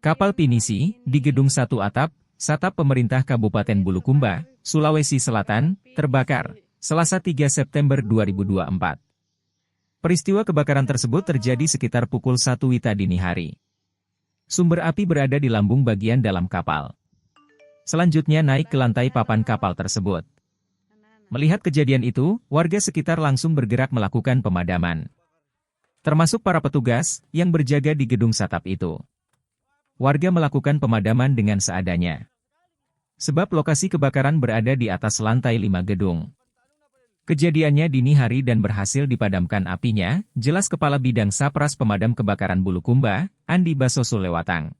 Kapal pinisi, di Gedung 1 Atap, Satap Pemerintah Kabupaten Bulukumba, Sulawesi Selatan, terbakar, Selasa 3 September 2024. Peristiwa kebakaran tersebut terjadi sekitar pukul 1 WITA dini hari. Sumber api berada di lambung bagian dalam kapal. Selanjutnya naik ke lantai papan kapal tersebut. Melihat kejadian itu, warga sekitar langsung bergerak melakukan pemadaman. Termasuk para petugas yang berjaga di gedung Satap itu. Warga melakukan pemadaman dengan seadanya. Sebab lokasi kebakaran berada di atas lantai 5 gedung. Kejadiannya dini hari dan berhasil dipadamkan apinya, jelas Kepala Bidang Sapras Pemadam Kebakaran Bulukumba, Andi Basoso Lewatang.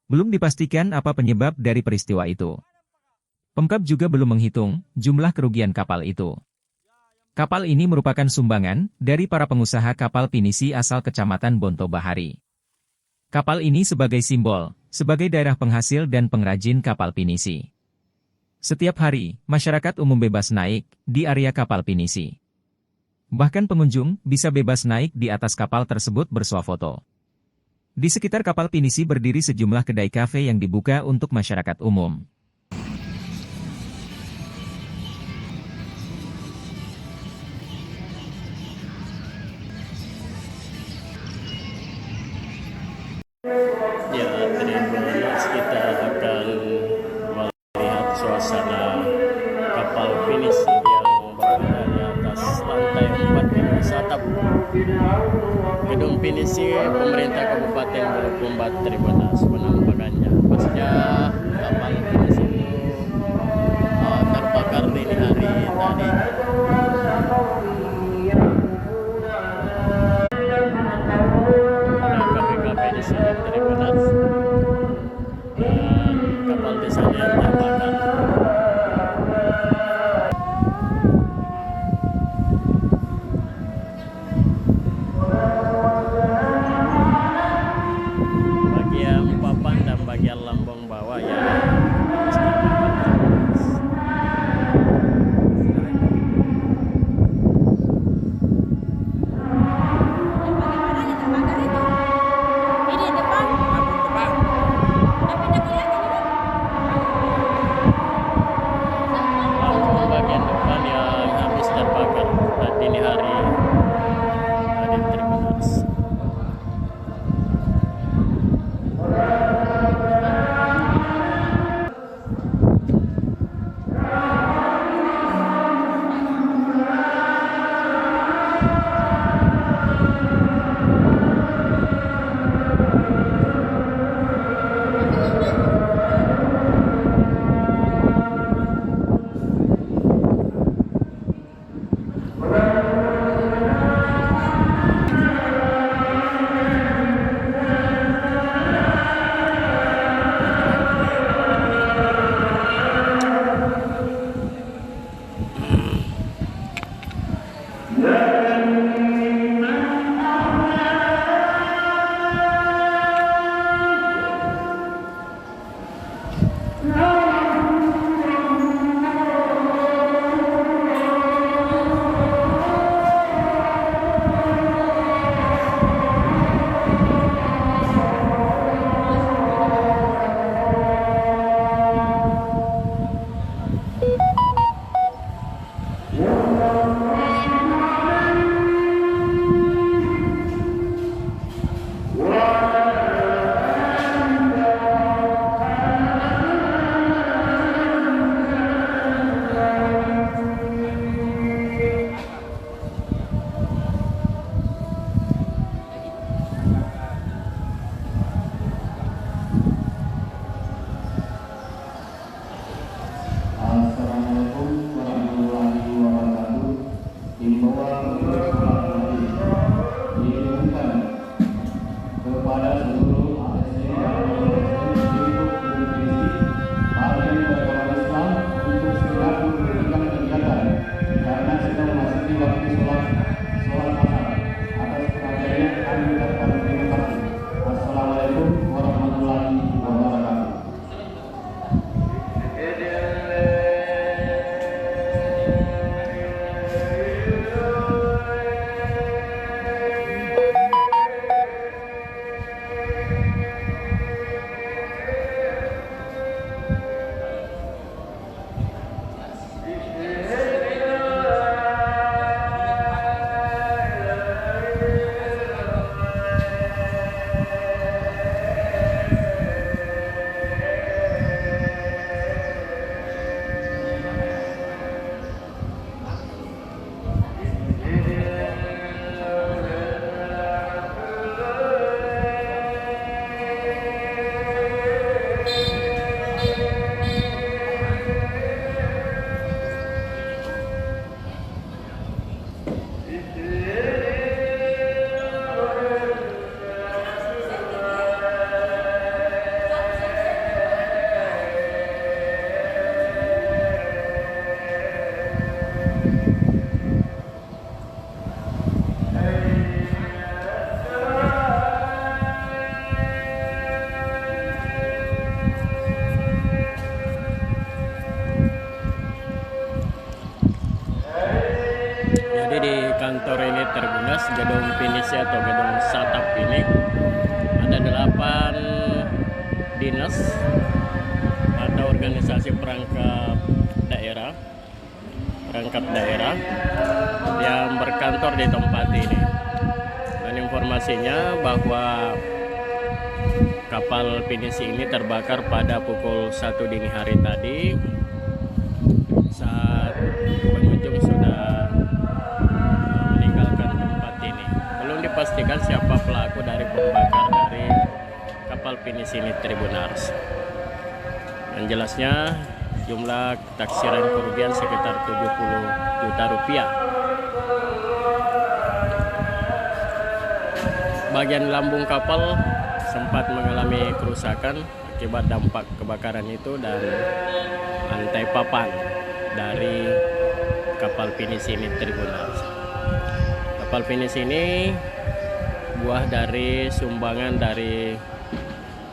Belum dipastikan apa penyebab dari peristiwa itu. Pemkab juga belum menghitung jumlah kerugian kapal itu. Kapal ini merupakan sumbangan dari para pengusaha kapal pinisi asal Kecamatan Bonto Bahari. Kapal ini sebagai simbol, sebagai daerah penghasil dan pengrajin kapal pinisi. Setiap hari, masyarakat umum bebas naik di area kapal pinisi. Bahkan pengunjung bisa bebas naik di atas kapal tersebut bersuah foto. Di sekitar kapal pinisi berdiri sejumlah kedai kafe yang dibuka untuk masyarakat umum. Ya, Tribuners, kita akan melihat suasana kapal pinisi yang berada di atas lantai 4 gedung Satap. Gedung pinisi pemerintah Kabupaten Bulukumba, Tribuners, penampakannya. Pasca kapal pinisi itu terbakar dini hari tadi. Kafe di sini Tribuners, dan kapal di sana yang terbakar. Bagian papan dan bagian lambung bawah ya habis terbakar. Bagian depan yang habis terbakar dan dini hari tadi Tribuners. Assalamualaikum warahmatullahi wabarakatuh. Himbauan untuk sholat maghrib diumumkan kepada seluruh ASN dan penduduk Indonesia bagi beragama Islam untuk segera menghentikan kegiatan karena sedang memasuki waktu sholat asar. Atas perhatiannya kami ucapkan terima kasih. Assalamualaikum warahmatullahi wabarakatuh. Jadi di kantor ini Tribunars, gedung Pinisi atau gedung Satap ini ada 8 dinas atau organisasi perangkap daerah yang berkantor di tempat ini. Dan informasinya bahwa kapal Pinisi ini terbakar pada pukul 1 dini hari tadi saat pengunjung sudah meninggalkan tempat ini. Belum dipastikan siapa pelaku dari pembakar dari kapal Pinisi ini Tribunars. Yang jelasnya jumlah taksiran kerugian sekitar 70 juta rupiah. Bagian lambung kapal sempat mengalami kerusakan akibat dampak kebakaran itu dan lantai papan dari kapal Pinisi ini Tribunars. Kapal Pinisi ini buah dari sumbangan dari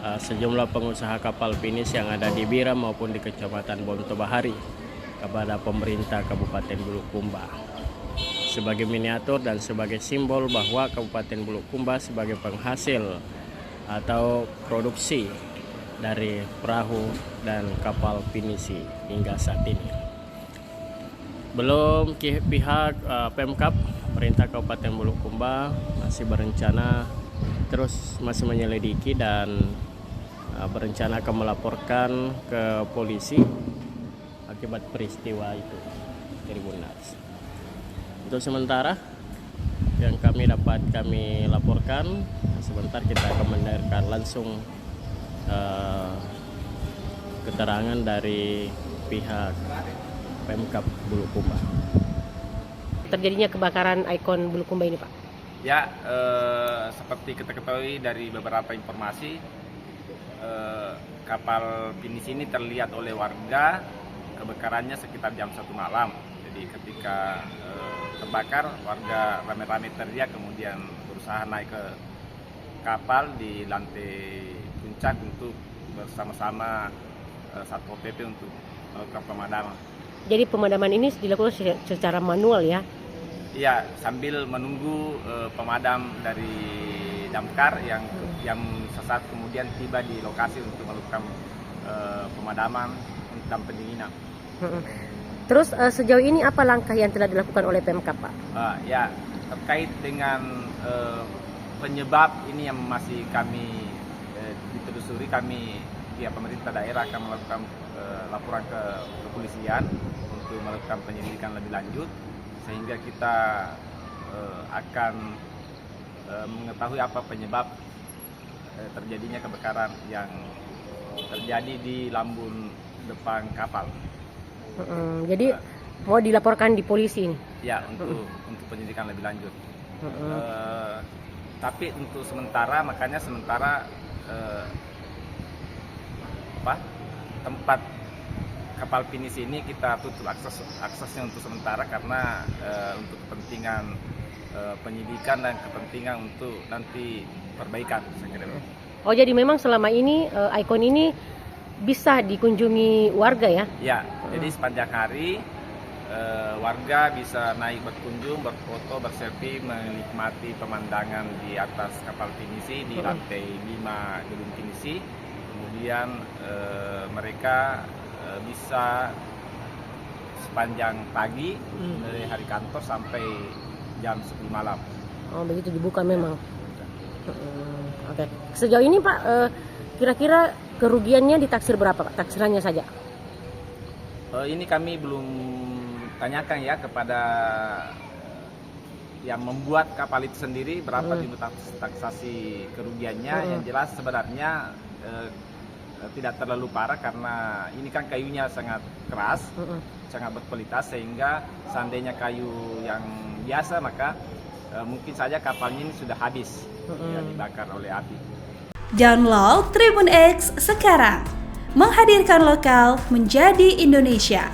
sejumlah pengusaha kapal Pinisi yang ada di Bira maupun di Kecamatan Bonto Bahari kepada pemerintah Kabupaten Bulukumba. Sebagai miniatur dan sebagai simbol bahwa Kabupaten Bulukumba sebagai penghasil atau produksi dari perahu dan kapal Pinisi hingga saat ini. Belum pihak Pemkab pemerintah Kabupaten Bulukumba masih berencana masih menyelidiki dan berencana akan melaporkan ke polisi akibat peristiwa itu Tribunars. Untuk sementara yang kami laporkan, sebentar kita akan mendengarkan langsung keterangan dari pihak Pemkab Bulukumba. Terjadinya kebakaran ikon Bulukumba ini, Pak? Ya, seperti kita ketahui dari beberapa informasi, kapal Pinisi ini terlihat oleh warga kebakarannya sekitar jam 1 malam. Jadi ketika terbakar, warga rame-rame teriak, kemudian berusaha naik ke kapal di lantai puncak untuk bersama-sama Satpol PP untuk melakukan pemadaman. Jadi pemadaman ini dilakukan secara manual ya? Iya, sambil menunggu pemadam dari damkar yang sesaat kemudian tiba di lokasi untuk melakukan pemadaman dan pendinginan. Terus sejauh ini apa langkah yang telah dilakukan oleh Pemkab, Pak? Ya, terkait dengan penyebab ini yang masih kami ditelusuri, kami pihak pemerintah daerah akan melakukan laporan ke kepolisian untuk melakukan penyelidikan lebih lanjut, sehingga kita akan mengetahui apa penyebab terjadinya kebakaran yang terjadi di lambung depan kapal. Jadi mau dilaporkan di polisi ini? Ya, untuk penyelidikan lebih lanjut. Tapi untuk sementara, tempat kapal Pinisi ini kita tutup aksesnya untuk sementara karena untuk kepentingan penyidikan dan kepentingan untuk nanti perbaikan. Oh, jadi memang selama ini ikon ini bisa dikunjungi warga ya? Ya, jadi sepanjang hari warga bisa naik berkunjung, berfoto, berselfie, menikmati pemandangan di atas kapal Pinisi di lantai 5 gedung Pinisi. Kemudian mereka bisa sepanjang pagi dari hari kantor sampai jam 10 malam. Oh, begitu dibuka memang. Oke. Sejauh ini Pak, kira-kira kerugiannya ditaksir berapa, Pak? Taksirannya saja? Ini kami belum tanyakan ya kepada yang membuat kapal itu sendiri berapa jumlah taksasi kerugiannya. Yang jelas sebenarnya tidak terlalu parah karena ini kan kayunya sangat keras, sangat berkualitas, sehingga seandainya kayu yang biasa maka mungkin saja kapalnya ini sudah habis ya, dibakar oleh api. Download Tribun X sekarang, menghadirkan lokal menjadi Indonesia.